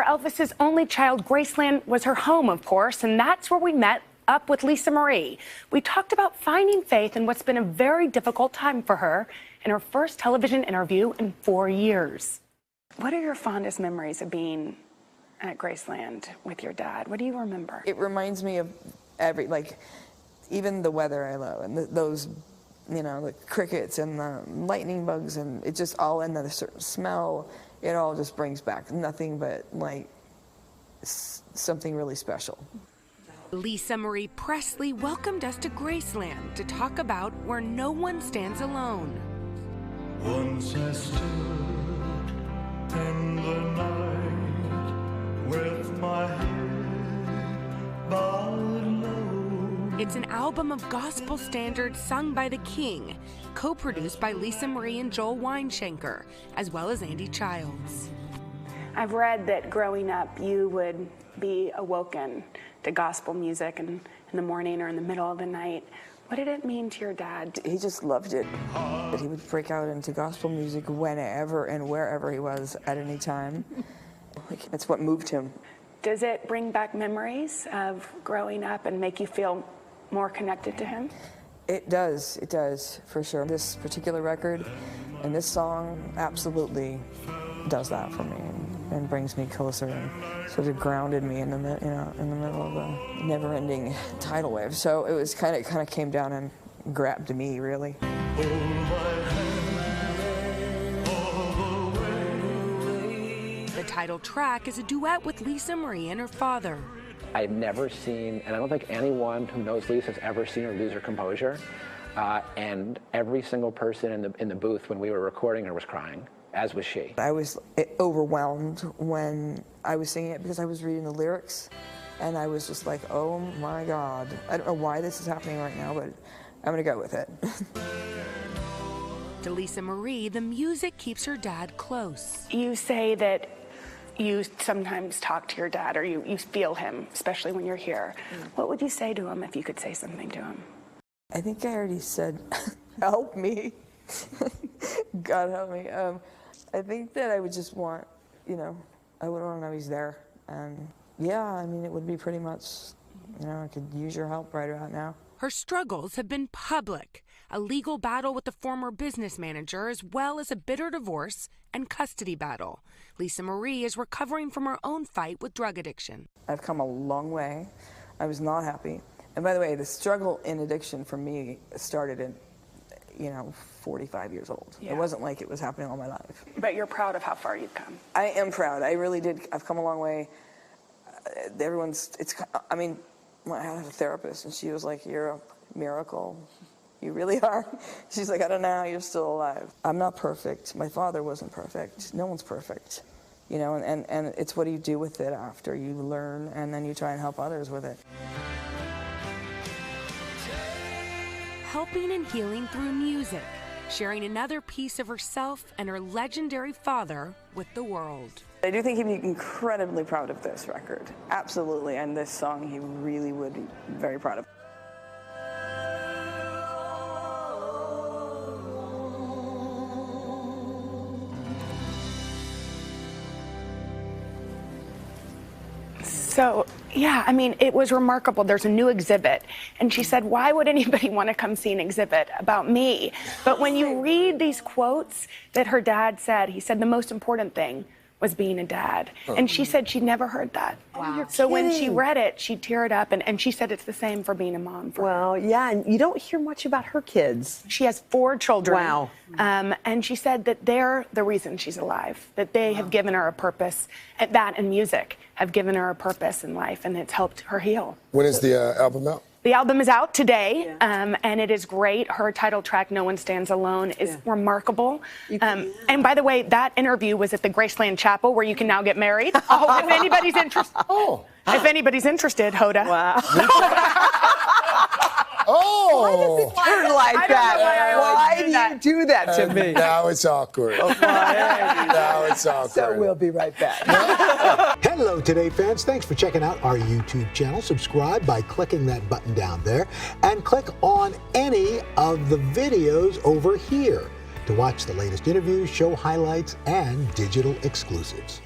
for Elvis's only child, Graceland was her home, of course, and that's where we met up with Lisa Marie. We talked about finding faith in what's been a very difficult time for her in her first television interview in 4 years. What are your fondest memories of being at Graceland with your dad? What do you remember? It reminds me of even the weather I love, and those, the crickets and the lightning bugs, and it just all, and the certain smell, it all just brings back nothing but something really special. Lisa Marie Presley welcomed us to Graceland to talk about where no one stands alone. Once I stood in the night with my head bowed low. It's an album of gospel standards sung by the King, co-produced by Lisa Marie and Joel Weinshenker, as well as Andy Childs. I've read that growing up, you would be awoken to gospel music in the morning or in the middle of the night. What did it mean to your dad? He just loved it. He would break out into gospel music whenever and wherever he was at any time. That's what moved him. Does it bring back memories of growing up and make you feel more connected to him? It does, for sure. This particular record and this song absolutely does that for me and brings me closer and sort of grounded me in the middle of a never-ending tidal wave. So it was kind of came down and grabbed me, really. The title track is a duet with Lisa Marie and her father. I've never seen, and I don't think anyone who knows Lisa has ever seen her lose her composure. And every single person in the booth when we were recording her was crying, as was she. I was overwhelmed when I was singing it because I was reading the lyrics, and I was just like, oh my God. I don't know why this is happening right now, but I'm gonna go with it. To Lisa Marie, the music keeps her dad close. You say that you sometimes talk to your dad, or you feel him, especially when you're here. What would you say to him if you could say something to him? I think I already said, help me. God help me. I think that I would just want, I would want to know he's there. And yeah, I mean, it would be pretty much, I could use your help right about now. Her struggles have been public, a legal battle with the former business manager, as well as a bitter divorce and custody battle. Lisa Marie is recovering from her own fight with drug addiction. I've come a long way. I was not happy. And by the way, the struggle in addiction for me started at, 45 years old. Yeah. It wasn't like it was happening all my life. But you're proud of how far you've come. I am proud. I really did. I've come a long way. I had a therapist, and she was like, you're a miracle. You really are. She's like, I don't know how you're still alive. I'm not perfect. My father wasn't perfect. No one's perfect. And it's what do you do with it after you learn, and then you try and help others with it. Helping and healing through music, sharing another piece of herself and her legendary father with the world. I do think he'd be incredibly proud of this record. Absolutely. And this song he really would be very proud of. So, yeah, it was remarkable. There's a new exhibit. And she said, why would anybody want to come see an exhibit about me? But when you read these quotes that her dad said, he said the most important thing was being a dad. And she said she'd never heard that. Wow. So when she read it, she teared up, and she said it's the same for being a mom. Well, yeah, and you don't hear much about her kids. She has 4 children. Wow. And she said that they're the reason she's alive, that they have given her a purpose, that and music have given her a purpose in life, and it's helped her heal. When is the album out? The album is out today, and it is great. Her title track, No One Stands Alone, is remarkable. And by the way, that interview was at the Graceland Chapel, where you can now get married. If anybody's interested. If anybody's interested, Hoda. Wow. Oh! Like that. Why do you do that to me? Now it's awkward. Now it's awkward. So we'll be right back. Hello, Today fans. Thanks for checking out our YouTube channel. Subscribe by clicking that button down there and click on any of the videos over here to watch the latest interviews, show highlights, and digital exclusives.